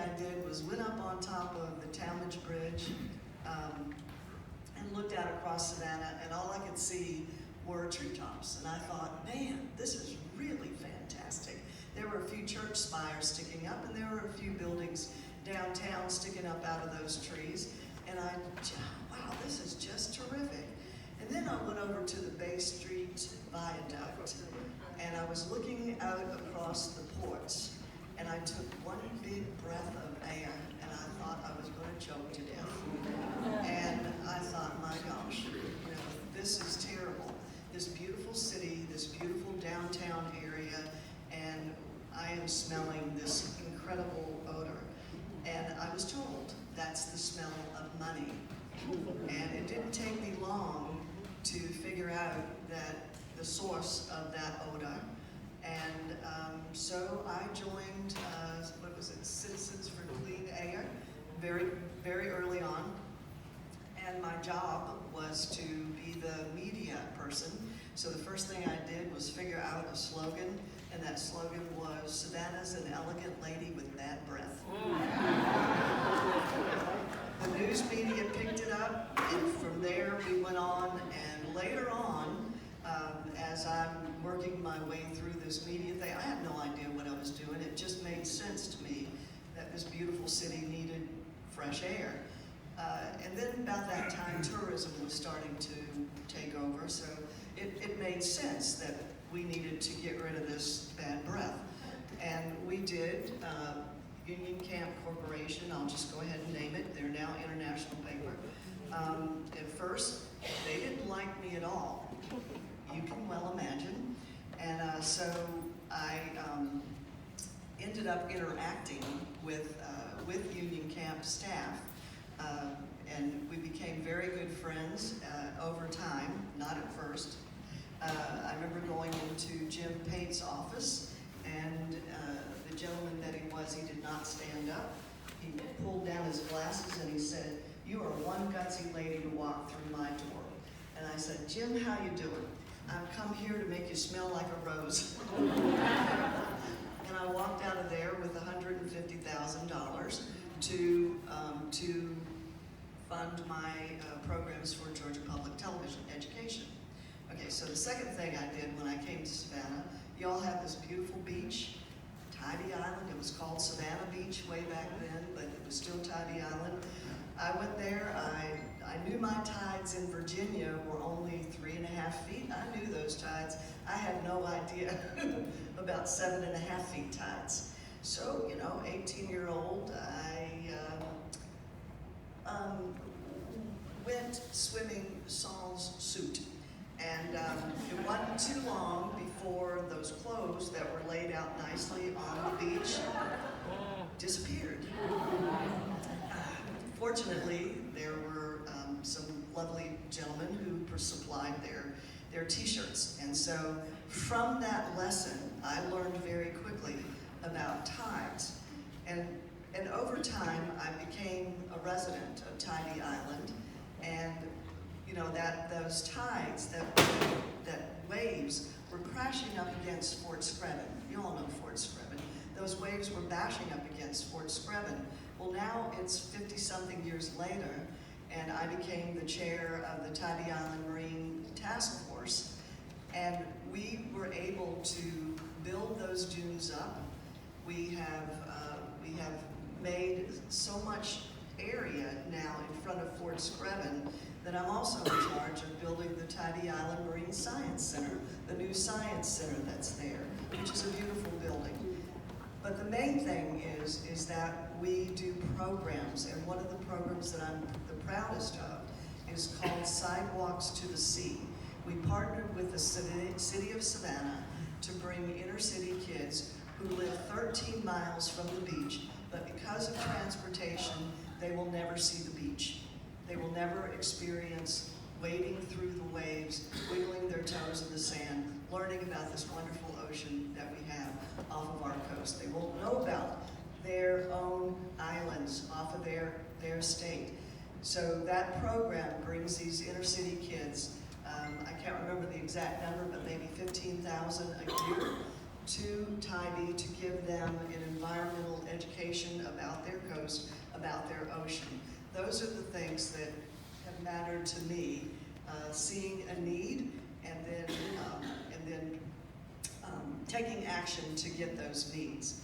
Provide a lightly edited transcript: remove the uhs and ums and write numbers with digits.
I did was went up on top of the Talmadge Bridge and looked out across Savannah, and all I could see were treetops. And I thought, man, this is really fantastic. There were a few church spires sticking up, and there were a few buildings downtown sticking up out of those trees. And wow, this is just terrific. And then I went over to the Bay Street Viaduct, and I was looking out across the ports, and I took one big breath of air, and I thought I was going to choke to death. And I thought, my gosh, this is terrible. This beautiful city, this beautiful downtown area, and I am smelling this incredible odor. And I was told that's the smell of money. And it didn't take me long to figure out that the source of that odor. And so I joined, Citizens for Clean Air, very, very early on. And my job was to be the media person. So the first thing I did was figure out a slogan, and that slogan was, Savannah's an elegant lady with bad breath. The news media picked it up, and from there we went on, and later on, as I'm working my way through this media thing, I had no idea what I was doing. It just made sense to me that this beautiful city needed fresh air. And then about that time, tourism was starting to take over, so it made sense that we needed to get rid of this bad breath. And we did. Union Camp Corporation, I'll just go ahead and name it, they're now international paper. At first, they didn't like me at all. You can well imagine. And so I ended up interacting with Union Camp staff, and we became very good friends over time, not at first. I remember going into Jim Pate's office, and the gentleman that he did not stand up. He pulled down his glasses and he said, "You are one gutsy lady to walk through my door." And I said, "Jim, how you doing? I've come here to make you smell like a rose." And I walked out of there with $150,000 to fund my programs for Georgia Public Television education. Okay, so the second thing I did when I came to Savannah, y'all have this beautiful beach, Tybee Island. It was called Savannah Beach way back then, but it was still Tybee Island. I went there. I knew my tides in Virginia were only 3.5 feet. I knew those tides. I had no idea about 7.5 feet tides. So, 18-year-old, I went swimming sans suit. And it wasn't too long before those clothes that were laid out nicely on the beach disappeared. Fortunately, there were some lovely gentlemen who supplied their t-shirts. And so from that lesson, I learned very quickly about tides. And over time, I became a resident of Tybee Island. And those tides, that waves were crashing up against Fort Screven. You all know Fort Screven. Those waves were bashing up against Fort Screven. Well, now it's 50-something years later, and I became the chair of the Tybee Island Marine Task Force, and we were able to build those dunes up. We have made so much area now in front of Fort Screven that I'm also in charge of building the Tybee Island Marine Science Center, the new science center that's there, which is a beautiful building. But the main thing is that we do programs, and one of the programs that I'm the proudest of is called Sidewalks to the Sea. We partnered with the city of Savannah to bring inner city kids who live 13 miles from the beach, but because of transportation, they will never see the beach. They will never experience wading through the waves, wiggling their toes in the sand, learning about this wonderful ocean that we have off of our coast. They won't know about their own islands off of their state. So that program brings these inner city kids, I can't remember the exact number, but maybe 15,000 a year. to Tybee to give them an environmental education about their coast, about their ocean. Those are the things that have mattered to me, seeing a need and then taking action to get those needs.